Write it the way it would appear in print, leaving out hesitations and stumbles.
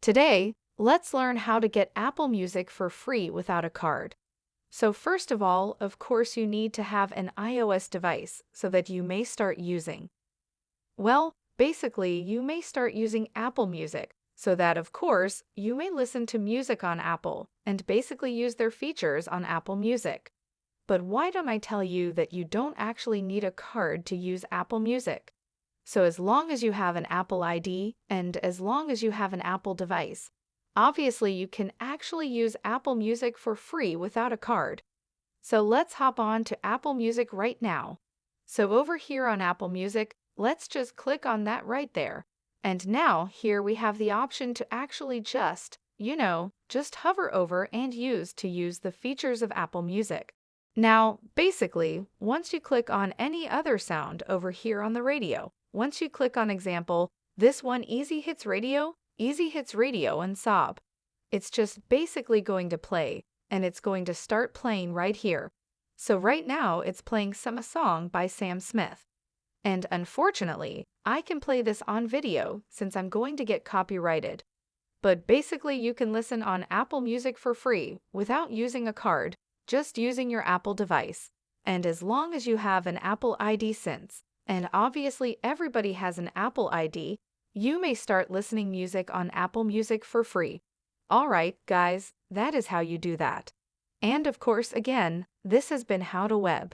Today, let's learn how to get Apple Music for free without a card. So first of all, of course, you need to have an iOS device so that you may start using. Well, basically, you may start using Apple Music so that, of course, you may listen to music on Apple and basically use their features on Apple Music. But why don't I tell you that you don't actually need a card to use Apple Music? So as long as you have an Apple ID and as long as you have an Apple device, obviously you can actually use Apple Music for free without a card. So let's hop on to Apple Music right now. So over here on Apple Music, let's just click on that right there. And now here we have the option to actually just hover over and use the features of Apple Music. Now, basically, once you click on any other sound over here on the radio, once you click on example, this one Easy Hits Radio and Sob, it's just basically going to play, and it's going to start playing right here. So right now, it's playing a song by Sam Smith. And unfortunately, I can play this on video since I'm going to get copyrighted. But basically, you can listen on Apple Music for free without using a card, just using your Apple device. And as long as you have an Apple ID and obviously everybody has an Apple ID, you may start listening music on Apple Music for free. Alright, guys, that is how you do that. And of course, again, this has been How to Web.